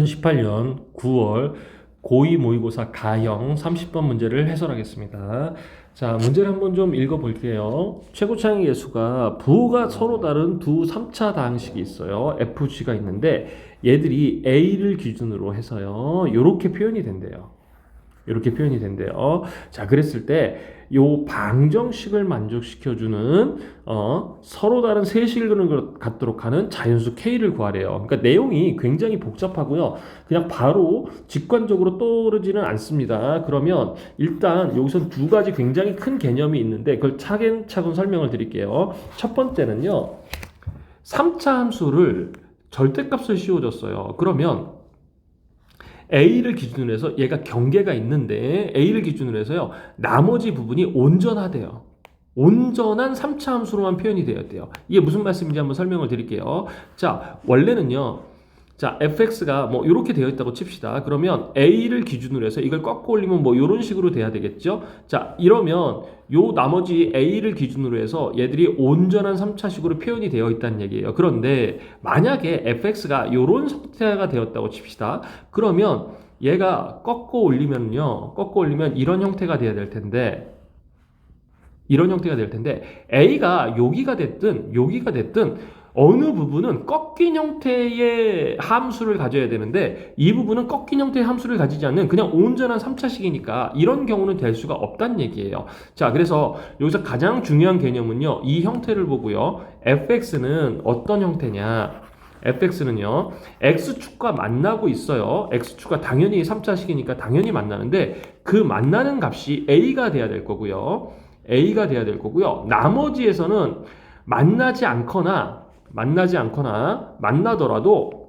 2018년 9월 고2 모의고사 가형 30번 문제를 해설하겠습니다. 자, 문제를 한번 좀 읽어볼게요. 최고차항의 예수가 부호가 서로 다른 두 3차 다항식이 있어요. FG가 있는데 얘들이 A를 기준으로 해서요. 이렇게 표현이 된대요. 이렇게 표현이 된대요. 자, 그랬을 때 요 방정식을 만족시켜주는 서로 다른 세실근을 갖도록 하는 자연수 K를 구하래요. 그러니까 내용이 굉장히 복잡하고요. 그냥 바로 직관적으로 떠오르지는 않습니다. 그러면 일단 여기서 두 가지 굉장히 큰 개념이 있는데 그걸 차근차근 설명을 드릴게요. 첫 번째는요. 3차 함수를 절대값을 씌워줬어요. 그러면 A를 기준으로 해서 얘가 경계가 있는데 A를 기준으로 해서요. 나머지 부분이 온전하대요. 온전한 3차 함수로만 표현이 되어야 돼요. 이게 무슨 말씀인지 한번 설명을 드릴게요. 자, 원래는요. 자, fx가 뭐 이렇게 되어 있다고 칩시다. 그러면 a를 기준으로 해서 이걸 꺾어 올리면 뭐 이런 식으로 돼야 되겠죠? 자, 이러면 요 나머지 a를 기준으로 해서 얘들이 온전한 3차식으로 표현이 되어 있다는 얘기예요. 그런데 만약에 fx가 이런 형태가 되었다고 칩시다. 그러면 얘가 꺾어 올리면요. 꺾어 올리면 이런 형태가 돼야 될 텐데 이런 형태가 될 텐데 a가 여기가 됐든 여기가 됐든 어느 부분은 꺾인 형태의 함수를 가져야 되는데 이 부분은 꺾인 형태의 함수를 가지지 않는 그냥 온전한 3차식이니까 이런 경우는 될 수가 없다는 얘기예요. 자, 그래서 여기서 가장 중요한 개념은요. 이 형태를 보고요. fx는 어떤 형태냐? fx는요. x축과 만나고 있어요. x축과 당연히 3차식이니까 당연히 만나는데 그 만나는 값이 a가 돼야 될 거고요. a가 돼야 될 거고요. 나머지에서는 만나지 않거나 만나더라도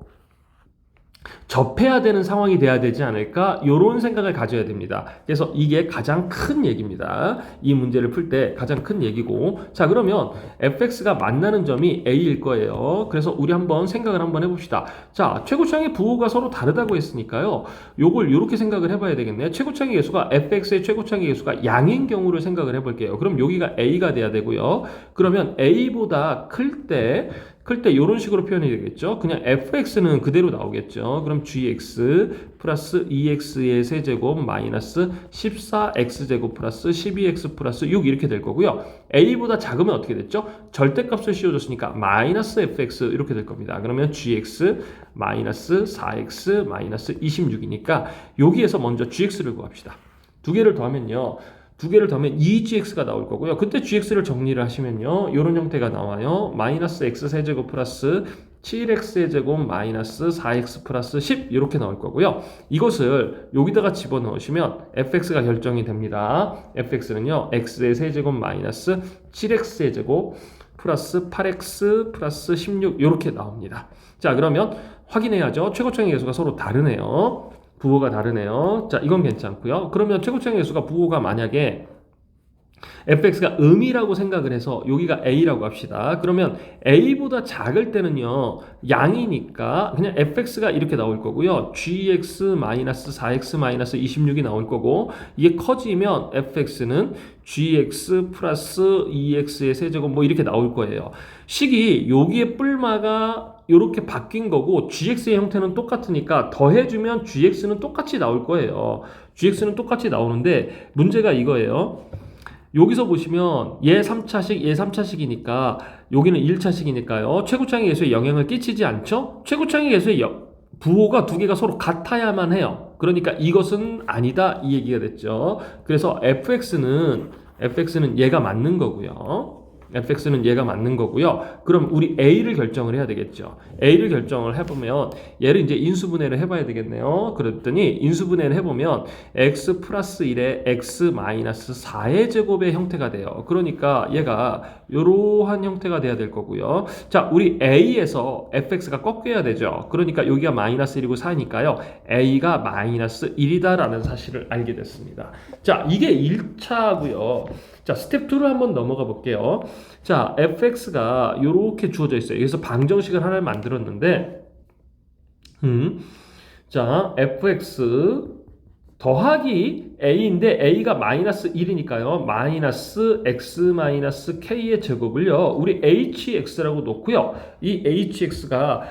접해야 되는 상황이 돼야 되지 않을까? 이런 생각을 가져야 됩니다. 그래서 이게 가장 큰 얘기입니다. 이 문제를 풀 때 가장 큰 얘기고. 자, 그러면 fx가 만나는 점이 a일 거예요. 그래서 우리 한번 생각을 한번 해봅시다. 자, 최고차항의 부호가 서로 다르다고 했으니까요. 요걸 이렇게 생각을 해봐야 되겠네요. 최고차항의 계수가 fx의 최고차항의 계수가 양인 경우를 생각을 해볼게요. 그럼 여기가 a가 돼야 되고요. 그러면 a보다 클 때 이런 식으로 표현이 되겠죠. 그냥 fx는 그대로 나오겠죠. 그럼 gx 플러스 2x의 세제곱 마이너스 14x제곱 플러스 12x 플러스 6 이렇게 될 거고요. a보다 작으면 어떻게 됐죠? 절대값을 씌워줬으니까 마이너스 fx 이렇게 될 겁니다. 그러면 gx 마이너스 4x 마이너스 26이니까 여기에서 먼저 gx를 구합시다. 두 개를 더하면요. 두 개를 더하면 2gx가 나올 거고요. 그때 gx를 정리를 하시면요. 이런 형태가 나와요. 마이너스 x 세제곱 플러스 7x 제곱 마이너스 4x 플러스 10 이렇게 나올 거고요. 이것을 여기다가 집어넣으시면 fx가 결정이 됩니다. fx는요. x의 세제곱 마이너스 7x의 제곱 플러스 8x 플러스 16 이렇게 나옵니다. 자, 그러면 확인해야죠. 최고차항의 계수가 서로 다르네요. 부호가 다르네요. 자, 이건 괜찮고요. 그러면 최고차항의 계수가 부호가 만약에 fx가 음이라고 생각을 해서 여기가 a라고 합시다. 그러면 a보다 작을 때는요. 양이니까 그냥 fx가 이렇게 나올 거고요. gx-4x-26이 나올 거고 이게 커지면 fx는 gx 플러스 2x의 세제곱 뭐 이렇게 나올 거예요. 식이 여기에 뿔마가 이렇게 바뀐 거고 gx의 형태는 똑같으니까 더해주면 gx는 똑같이 나올 거예요. gx는 똑같이 나오는데 문제가 이거예요. 여기서 보시면 얘 3차식, 얘 3차식이니까 여기는 1차식이니까요. 최고차항의 계수에 영향을 끼치지 않죠? 최고차항의 계수의 부호가 두 개가 서로 같아야만 해요. 그러니까 이것은 아니다 이 얘기가 됐죠. 그래서 fx는 얘가 맞는 거고요. fx는 얘가 맞는 거고요. 그럼 우리 a를 결정을 해야 되겠죠. a를 결정을 해보면 얘를 이제 인수분해를 해봐야 되겠네요. 그랬더니 인수분해를 해보면 x 플러스 1에 x 마이너스 4의 제곱의 형태가 돼요. 그러니까 얘가 이러한 형태가 돼야 될 거고요. 자, 우리 a에서 fx가 꺾여야 되죠. 그러니까 여기가 마이너스 1이고 4니까요. a가 마이너스 1이다라는 사실을 알게 됐습니다. 자, 이게 1차고요. 자, 스텝 2를 한번 넘어가 볼게요. 자, fx가 이렇게 주어져 있어요. 여기서 방정식을 하나를 만들었는데, 자, fx 더하기 a인데 a가 마이너스 1이니까요. 마이너스 x 마이너스 k의 제곱을요. 우리 hx라고 놓고요. 이 hx가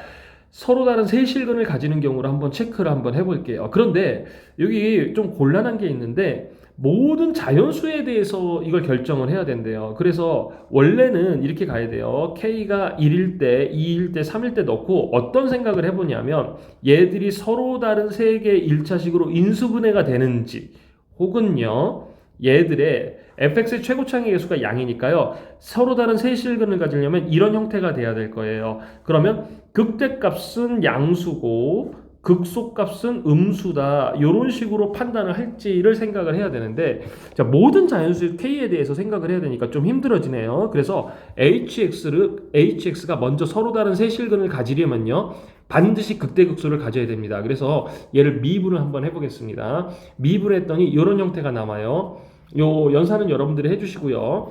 서로 다른 세실근을 가지는 경우를 한번 체크를 한번 해볼게요. 그런데 여기 좀 곤란한 게 있는데 모든 자연수에 대해서 이걸 결정을 해야 된대요. 그래서 원래는 이렇게 가야 돼요. K가 1일 때, 2일 때, 3일 때 넣고 어떤 생각을 해보냐면 얘들이 서로 다른 세 개의 1차식으로 인수분해가 되는지 혹은요 얘들의 fx의 최고차항의 계수가 양이니까요. 서로 다른 세실근을 가지려면 이런 형태가 돼야 될 거예요. 그러면 극대값은 양수고 극소값은 음수다. 이런 식으로 판단을 할지를 생각을 해야 되는데 자, 모든 자연수 K에 대해서 생각을 해야 되니까 좀 힘들어지네요. 그래서 HX가 먼저 서로 다른 세실근을 가지려면요. 반드시 극대극소를 가져야 됩니다. 그래서 얘를 미분을 한번 해보겠습니다. 미분을 했더니 이런 형태가 남아요. 요 연산은 여러분들이 해주시고요.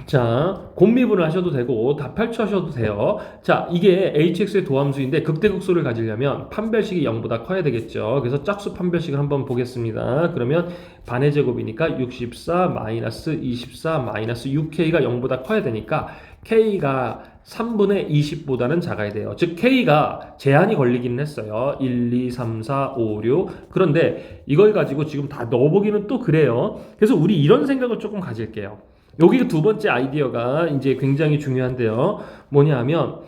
자, 곱미분을 하셔도 되고 다 펼쳐셔도 돼요. 자, 이게 hx의 도함수인데 극대극소를 가지려면 판별식이 0보다 커야 되겠죠. 그래서 짝수 판별식을 한번 보겠습니다. 그러면 반의 제곱이니까 64 마이너스 24 마이너스 6k가 0보다 커야 되니까 k가 3분의 20보다는 작아야 돼요. 즉 k가 제한이 걸리기는 했어요. 1, 2, 3, 4, 5, 6. 그런데 이걸 가지고 지금 다 넣어보기는 또 그래요. 그래서 우리 이런 생각을 조금 가질게요. 여기 두 번째 아이디어가 이제 굉장히 중요한데요. 뭐냐 하면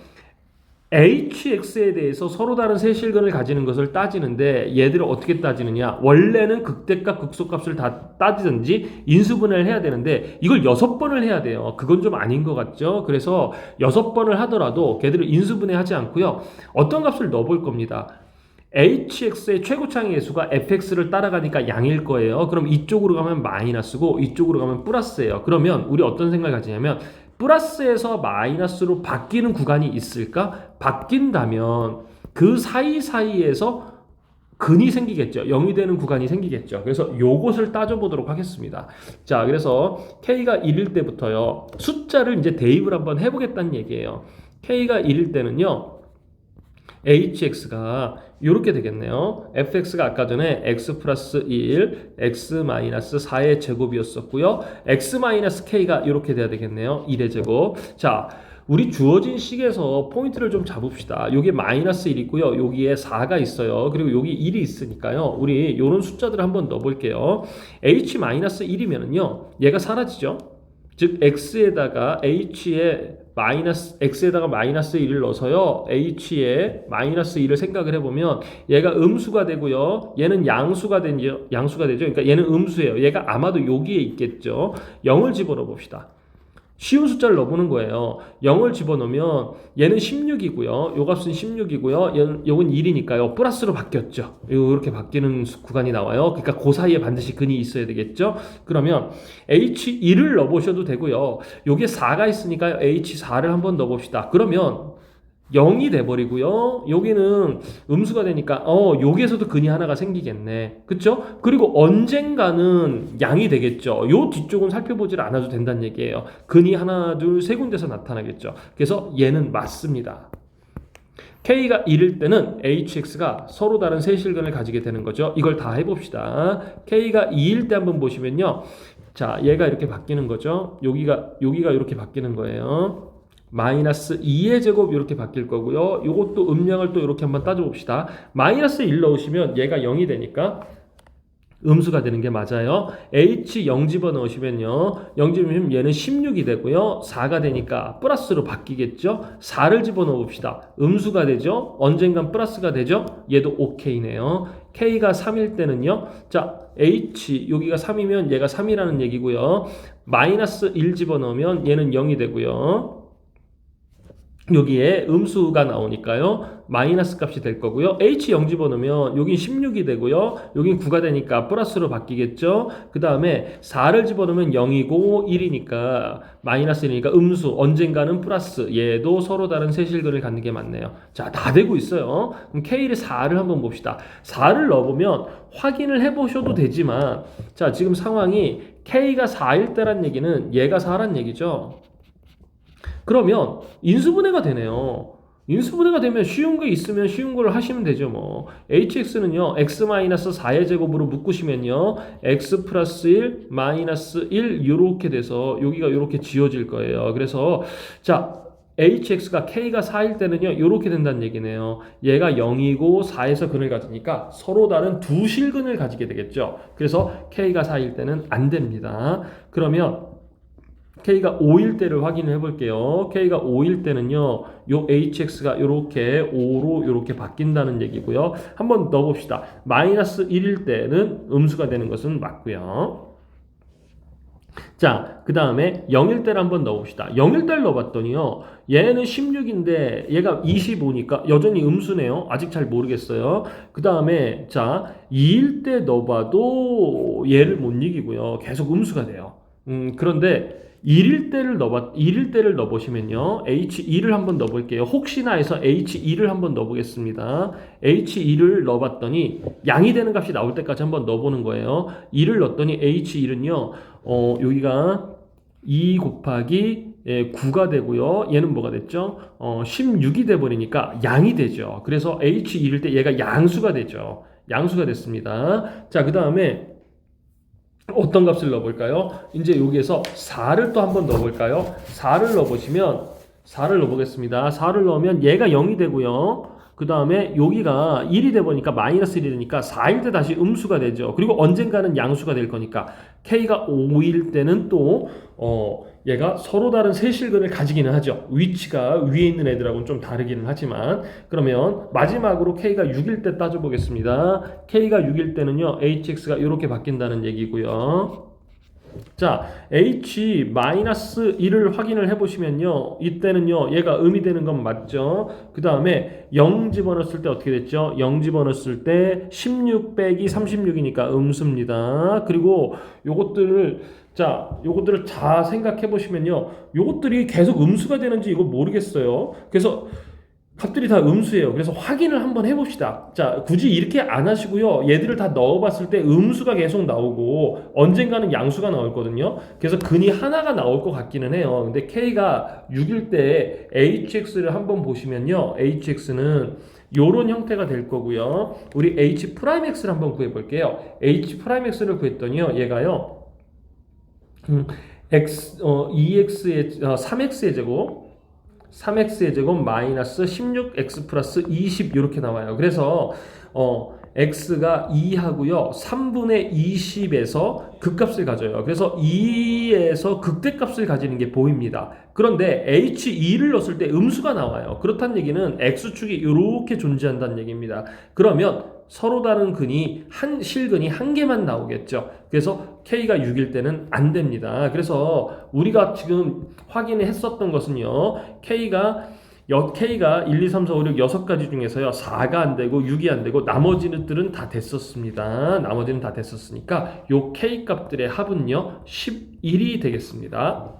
HX에 대해서 서로 다른 세실근을 가지는 것을 따지는데 얘들을 어떻게 따지느냐. 원래는 극대값, 극소값을 다 따지든지 인수분해를 해야 되는데 이걸 6번을 해야 돼요. 그건 좀 아닌 것 같죠. 그래서 6번을 하더라도 걔들을 인수분해하지 않고요. 어떤 값을 넣어볼 겁니다. hx의 최고차항의 계수가 fx를 따라가니까 양일 거예요. 그럼 이쪽으로 가면 마이너스고 이쪽으로 가면 플러스예요. 그러면 우리 어떤 생각을 가지냐면 플러스에서 마이너스로 바뀌는 구간이 있을까? 바뀐다면 그 사이사이에서 근이 생기겠죠. 0이 되는 구간이 생기겠죠. 그래서 요것을 따져보도록 하겠습니다. 자, 그래서 K가 1일 때부터요. 숫자를 이제 대입을 한번 해보겠다는 얘기예요. K가 1일 때는요. hx가 이렇게 되겠네요. fx가 아까 전에 x 플러스 1, x 마이너스 4의 제곱이었었고요. x 마이너스 k가 이렇게 돼야 되겠네요. 1의 제곱. 자, 우리 주어진 식에서 포인트를 좀 잡읍시다. 여기에 마이너스 1이고요. 여기에 4가 있어요. 그리고 여기 1이 있으니까요. 우리 이런 숫자들을 한번 넣어볼게요. h 마이너스 1이면은요. 얘가 사라지죠. 즉 x에다가 h에 x에다가 마이너스 1을 넣어서요. h에 마이너스 1을 생각을 해보면 얘가 음수가 되고요. 얘는 양수가 되죠. 그러니까 얘는 음수예요. 얘가 아마도 여기에 있겠죠. 0을 집어넣어 봅시다. 쉬운 숫자를 넣어보는 거예요. 0을 집어넣으면 얘는 16이고요. 요 값은 16이고요. 요건 1이니까요. 플러스로 바뀌었죠. 이렇게 바뀌는 구간이 나와요. 그러니까 그 사이에 반드시 근이 있어야 되겠죠. 그러면 H1을 넣어보셔도 되고요. 요게 4가 있으니까요. H4를 한번 넣어봅시다. 그러면 0이 돼버리고요. 여기는 음수가 되니까 여기에서도 근이 하나가 생기겠네. 그쵸? 그리고 언젠가는 양이 되겠죠. 요 뒤쪽은 살펴보질 않아도 된다는 얘기예요. 근이 하나, 둘, 세 군데서 나타나겠죠. 그래서 얘는 맞습니다. K가 1일 때는 HX가 서로 다른 세실근을 가지게 되는 거죠. 이걸 다 해봅시다. K가 2일 때 한번 보시면요. 자, 얘가 이렇게 바뀌는 거죠. 여기가 이렇게 바뀌는 거예요. 마이너스 2의 제곱 이렇게 바뀔 거고요. 이것도 음량을 또 이렇게 한번 따져봅시다. 마이너스 1 넣으시면 얘가 0이 되니까 음수가 되는 게 맞아요. H 0 집어넣으시면요. 0 집어넣으면 얘는 16이 되고요. 4가 되니까 플러스로 바뀌겠죠. 4를 집어넣읍시다. 음수가 되죠. 언젠간 플러스가 되죠. 얘도 OK네요. K가 3일 때는요. 자, H 여기가 3이면 얘가 3이라는 얘기고요. 마이너스 1 집어넣으면 얘는 0이 되고요. 여기에 음수가 나오니까요. 마이너스 값이 될 거고요. H0 집어넣으면 여긴 16이 되고요. 여긴 9가 되니까 플러스로 바뀌겠죠. 그 다음에 4를 집어넣으면 0이고 1이니까 마이너스 1이니까 음수. 언젠가는 플러스. 얘도 서로 다른 세실근을 갖는 게 맞네요. 자, 다 되고 있어요. 그럼 K를 4를 한번 봅시다. 4를 넣어보면 확인을 해보셔도 되지만 자, 지금 상황이 K가 4일 때란 얘기는 얘가 4란 얘기죠. 그러면 인수분해가 되네요. 인수분해가 되면 쉬운 거 있으면 쉬운 걸 하시면 되죠. 뭐 hx는요. x-4의 제곱으로 묶으시면요. x 플러스 1 마이너스 1 이렇게 돼서 여기가 이렇게 지워질 거예요. 그래서 자 hx가 k가 4일 때는요 이렇게 된다는 얘기네요. 얘가 0이고 4에서 근을 가지니까 서로 다른 두 실근을 가지게 되겠죠. 그래서 k가 4일 때는 안 됩니다. 그러면 k가 5일 때를 확인을 해볼게요. k가 5일 때는요 요 hx가 이렇게 5로 이렇게 바뀐다는 얘기고요. 한번 넣어봅시다. 마이너스 1일 때는 음수가 되는 것은 맞고요. 자, 그 다음에 0일 때를 한번 넣어봅시다. 0일 때를 넣어봤더니요. 얘는 16인데 얘가 25니까 여전히 음수네요. 아직 잘 모르겠어요. 그 다음에 자, 2일 때 넣어봐도 얘를 못 이기고요. 계속 음수가 돼요. 그런데 1일 때를 넣어보시면요. H2를 한번 넣어볼게요. 혹시나 해서 H2를 한번 넣어보겠습니다. H2를 넣어봤더니 양이 되는 값이 나올 때까지 한번 넣어보는 거예요. 2를 넣었더니 H1은요. 여기가 2 곱하기 9가 되고요. 얘는 뭐가 됐죠? 16이 돼버리니까 양이 되죠. 그래서 H1일 때 얘가 양수가 되죠. 양수가 됐습니다. 자, 그 다음에 어떤 값을 넣어볼까요? 이제 여기에서 4를 또 한번 넣어볼까요? 4를 넣어보시면 4를 넣어보겠습니다. 4를 넣으면 얘가 0이 되고요. 그 다음에 여기가 1이 되보니까 마이너스 1이 되니까 4일 때 다시 음수가 되죠. 그리고 언젠가는 양수가 될 거니까 k가 5일 때는 또 얘가 서로 다른 세실근을 가지기는 하죠. 위치가 위에 있는 애들하고는 좀 다르기는 하지만 그러면 마지막으로 k가 6일 때 따져보겠습니다. k가 6일 때는요 hx가 이렇게 바뀐다는 얘기고요. 자, h-1을 확인을 해보시면요. 이때는요, 얘가 음이 되는 건 맞죠? 그 다음에 0 집어넣었을 때 어떻게 됐죠? 0 집어넣었을 때 16 빼기 36이니까 음수입니다. 그리고 요것들을 잘 생각해 보시면요. 요것들이 계속 음수가 되는지 이거 모르겠어요. 그래서 값들이 다 음수예요. 그래서 확인을 한번 해봅시다. 자, 굳이 이렇게 안 하시고요. 얘들을 다 넣어봤을 때 음수가 계속 나오고 언젠가는 양수가 나올 거든요. 그래서 근이 하나가 나올 것 같기는 해요. 근데 k가 6일 때 hx를 한번 보시면요. hx는 요런 형태가 될 거고요. 우리 h'x를 한번 구해볼게요. h'x를 구했더니요. 얘가요. 2x의 3x의 제곱 3x의 제곱 마이너스 16x 플러스 20 이렇게 나와요. 그래서 x가 2하고요. 3분의 20에서 극값을 가져요. 그래서 2에서 극대값을 가지는 게 보입니다. 그런데 h2를 넣었을 때 음수가 나와요. 그렇다는 얘기는 x축이 이렇게 존재한다는 얘기입니다. 그러면 서로 다른 근이 실근이 한 개만 나오겠죠. 그래서 k가 6일 때는 안 됩니다. 그래서 우리가 지금 확인을 했었던 것은요. K가 1, 2, 3, 4, 5, 6, 6가지 중에서요. 4가 안 되고 6이 안 되고 나머지들은 다 됐었습니다. 나머지는 다 됐었으니까 요 K 값들의 합은요. 11이 되겠습니다.